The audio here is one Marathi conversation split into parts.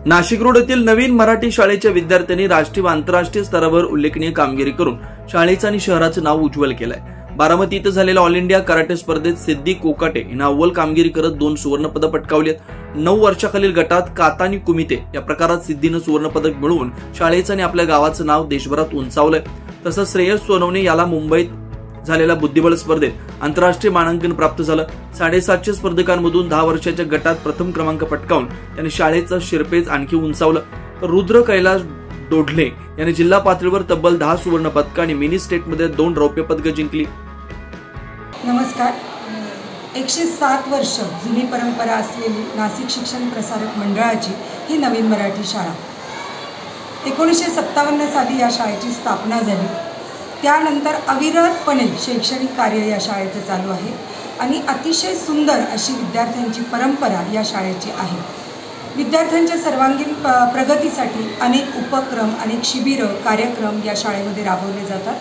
नाशिक रोड येथील नवीन मराठी शाळेच्या विद्यार्थ्यांनी राष्ट्रीय व आंतरराष्ट्रीय स्तरावर उल्लेखनीय कामगिरी करून शाळेचं आणि शहराचं नाव उज्ज्वल केलंय। बारामती इथं झालेल्या ऑल इंडिया कराटे स्पर्धेत सिद्धी कोकाटे हिने अव्वल कामगिरी करत 2 सुवर्ण पदक पटकावली आहेत। 9 वर्षाखालील गटात काता आणि कुमिते या प्रकारात सिद्धीनं सुवर्ण पदक मिळवून शाळेचं आणि आपल्या गावाचं नाव देशभरात उंचावलंय। तसंच श्रेयस सोनवणे याला मुंबईत झालेल्या बुद्धिबळ स्पर्धेत आंतरराष्ट्रीय मानांकन प्राप्त झालं। 750 स्पर्धकांमधून 10 वर्षाच्या गटात प्रथम क्रमांक पटकावून त्याने शाळेचं शिरपेच आणखी उंचावलं। तर रुद्र कैलास डोढले याने जिल्हा पातळीवर तब्बल 10 सुवर्ण पदक आणि मिनी स्टेटमध्ये 2 रौप्य पदकं जिंकली। नमस्कार। 107 वर्ष जुनी परंपरा असलेली नाशिक शिक्षण प्रसारक मंडळाची ही नवीन मराठी शाळा 1957 साली या शाळेची स्थापना झाली। त्यानंतर अविरतपणे शैक्षणिक कार्य या शाळेचं चालू आहे आणि अतिशय सुंदर अशी विद्यार्थ्यांची परंपरा या शाळेची आहे। विद्यार्थ्यांच्या सर्वांगीण प्रगतीसाठी अनेक उपक्रम, अनेक शिबिरं, कार्यक्रम या शाळेमध्ये राबवले जातात।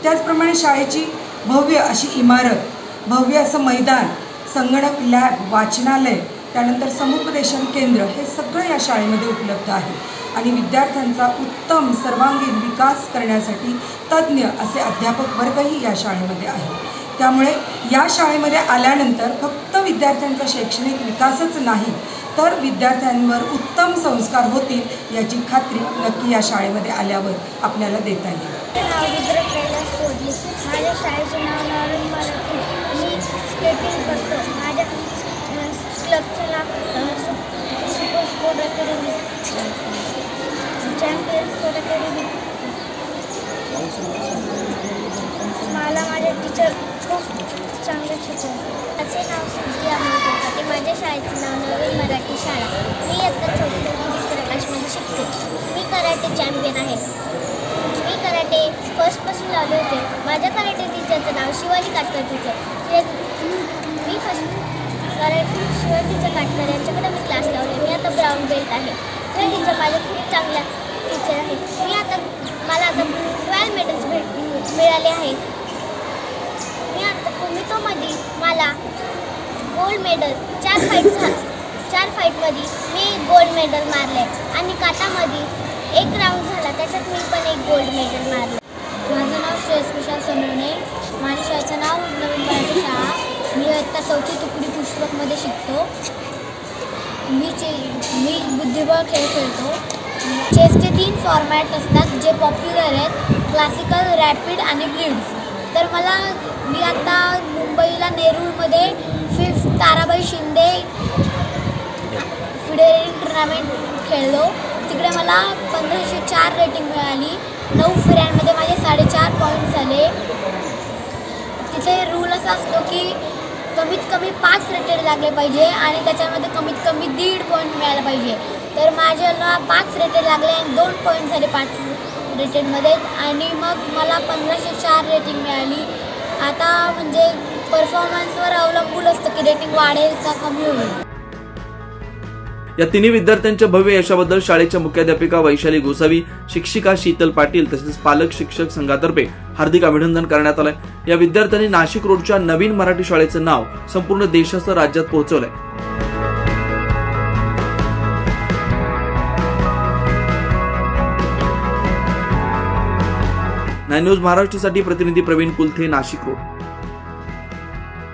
त्याचप्रमाणे शाळेची भव्य अशी इमारत, भव्य असं मैदान, संगणक लॅब, वाचनालय, त्यानंतर समुपदेशन केंद्र हे सगळं या शाळेमध्ये उपलब्ध आहे आणि विद्यार्थ्यांचा उत्तम सर्वांगीण विकास करण्यासाठी तज्ज्ञ असे अध्यापक वर्गही या शाळेमध्ये आहे। त्यामुळे या शाळेमध्ये आल्यानंतर फक्त विद्यार्थ्यांचा शैक्षणिक विकासच नाही तर विद्यार्थ्यांवर उत्तम संस्कार होतील याची खात्री नक्की या शाळेमध्ये आल्यावर आपल्याला देता येईल। रुद्र कैलास डोढले, माझ्या शाळेचे नाव नवीन मराठी। मी स्केटिंग करतो। माझ्या क्लबचं नाव super sport academy, champion sport academy. मला माझे टीचर खूप चांगले शिकवतात। त्याचे नाव सिद्धी आहे। माझ्या शाळेचे नाव नवीन मराठी शाळा। मी आता छोट्या प्रकाशमध्ये शिकते। मी कराटे चॅम्पियन आहे। मी कराटे फर्स्टपासून लावले होते। माझ्या कराटे टीचरचं नाव शिवाजी काटकर टीचर। मी फर्स्ट कराटे शिवाजी काटकर यांच्याकडे मी क्लास लावले। मी आता ब्राऊन बेल्ट आहे। हे टीचर माझे खूप चांगल्या टीचर आहेत। मला आता 12 मेडल्स मिळाले आहेत। मी आता कुमितोमध्ये मला गोल्ड मेडल 4 फाईटमध्ये मी गोल्ड मेडल मारले आणि काटामध्ये 1 राऊंड झाला, त्याच्यात मी पण 1 गोल्ड मेडल मारले। माझं नाव श्रेयस विशाल सोनवणे। माझ्या शाळेचं नाव नवीन मराठी शाळा। मी आता 4थी तुकडी पुष्पकमध्ये शिकतो। मी बुद्धिबळ खेळ खेळतो। चेसचे 3 फॉर्मॅट असतात जे पॉप्युलर आहेत, क्लासिकल, रॅपिड आणि ब्लिट्झ। तर मी आता मुंबईला नेरूळमध्ये 5th Tarabai Shinde Fidelity tournament खेळलो। तिकडे मला 1504 रेटिंग मिळाली। 9 फेऱ्यांमध्ये माझे 4.5 पॉईंट्स आले। तिथे रूल असा असतो की कमीत कमी 5 रेटेड लागले पाहिजे आणि त्याच्यामध्ये कमीत कमी 1.5 पॉईंट मिळाला पाहिजे। तर माझ्याला 5 रेटेड लागले आणि 2 पॉईंट झाले 5 रेटेडमध्ये आणि मग मला 1504 रेटिंग मिळाली। आता म्हणजे परफॉर्मन्सवर अवलंबून असतं की रेटिंग वाढेल का कमी होईल। या तिन्ही विद्यार्थ्यांच्या भव्य यशाबद्दल शाळेच्या मुख्याध्यापिका वैशाली गोसावी, शिक्षिका शीतल पाटील तसेच पालक शिक्षक संघातर्फे हार्दिक अभिनंदन करण्यात आलंय। या विद्यार्थ्यांनी नाशिक रोडच्या नवीन मराठी शाळेचं नाव संपूर्ण देशासह राज्यात पोहोचवलंय। 9 न्यूज महाराष्ट्रासाठी प्रतिनिधी प्रवीण कुलथे, नाशिक रोड।